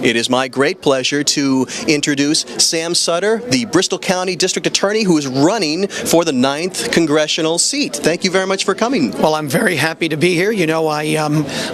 It is my great pleasure to introduce Sam Sutter, the Bristol County District Attorney who is running for the 9th Congressional seat. Thank you very much for coming. Well, I'm very happy to be here. You know, I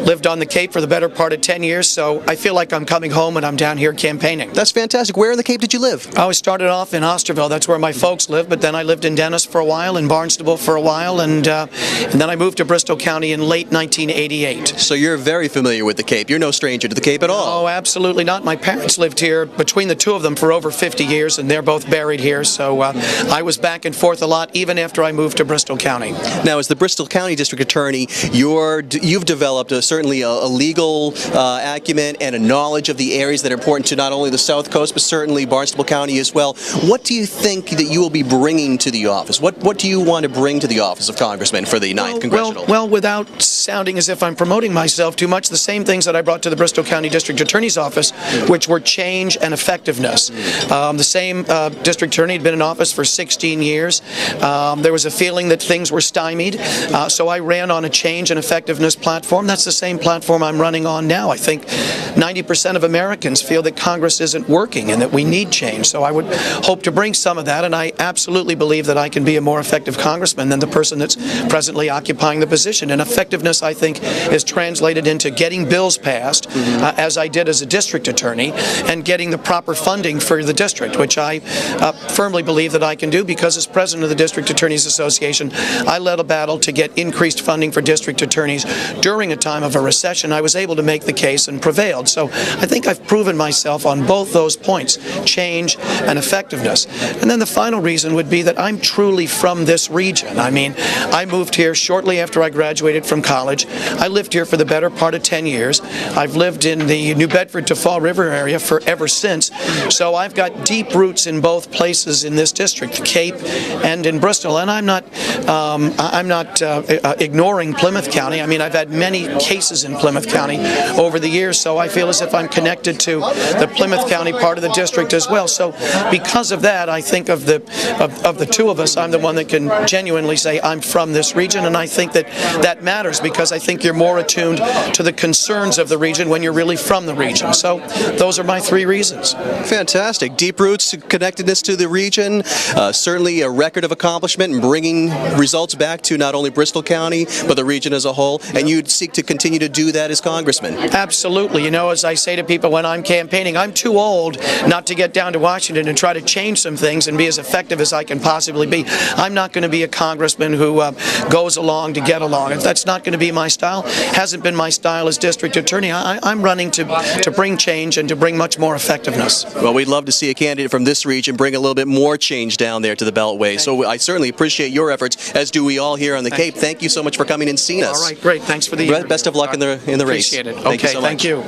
lived on the Cape for the better part of 10 years, so I feel like I'm coming home and I'm down here campaigning. That's fantastic. Where in the Cape did you live? I started off in Osterville. That's where my folks live, but then I lived in Dennis for a while, in Barnstable for a while, and then I moved to Bristol County in late 1988. So you're very familiar with the Cape. You're no stranger to the Cape at all. Oh, absolutely not. My parents lived here, between the two of them, for over 50 years, and they're both buried here, so I was back and forth a lot, even after I moved to Bristol County. Now, as the Bristol County District Attorney, you've developed certainly a legal acumen and a knowledge of the areas that are important to not only the South Coast, but certainly Barnstable County as well. What do you think that you will be bringing to the office? What do you want to bring to the office of Congressman for the 9th Congressional? Well, without sounding as if I'm promoting myself too much, the same things that I brought to the Bristol County District Attorney's office, which were change and effectiveness. The same district attorney had been in office for 16 years. There was a feeling that things were stymied, so I ran on a change and effectiveness platform. That's the same platform I'm running on now. I think 90% of Americans feel that Congress isn't working and that we need change, so I would hope to bring some of that, and I absolutely believe that I can be a more effective congressman than the person that's presently occupying the position. And effectiveness, I think, is translated into getting bills passed, as I did as a district attorney, and getting the proper funding for the district, which I firmly believe that I can do, because as president of the District Attorneys Association, I led a battle to get increased funding for district attorneys during a time of a recession. I was able to make the case and prevailed. So I think I've proven myself on both those points, change and effectiveness. And then the final reason would be that I'm truly from this region. I mean, I moved here shortly after I graduated from college. I lived here for the better part of 10 years. I've lived in the New Bedford to Fall River area ever since. So I've got deep roots in both places in this district, the Cape and in Bristol. And I'm not ignoring Plymouth County. I mean, I've had many cases in Plymouth County over the years, so I feel as if I'm connected to the Plymouth County part of the district as well. So because of that, I think of the two of us, I'm the one that can genuinely say I'm from this region, and I think that matters, because I think you're more attuned to the concerns of the region when you're really from the region. So those are my three reasons. Fantastic. Deep roots, connectedness to the region, certainly a record of accomplishment in bringing results back to not only Bristol County, but the region as a whole, and you'd seek to continue to do that as Congressman. Absolutely. You know, as I say to people when I'm campaigning, I'm too old not to get down to Washington and try to change some things and be as effective as I can possibly be. I'm not going to be a congressman who goes along to get along. That's not going to be my style. Hasn't been my style as district attorney. I'm running to bring change and to bring much more effectiveness. Well, we'd love to see a candidate from this region bring a little bit more change down there to the Beltway. So I certainly appreciate your efforts, as do we all here on the Cape. Thank you so much for coming and seeing us. All right, great. Thanks for the interview. Best of luck in the race. Appreciate it. Thank you so much. Thank you.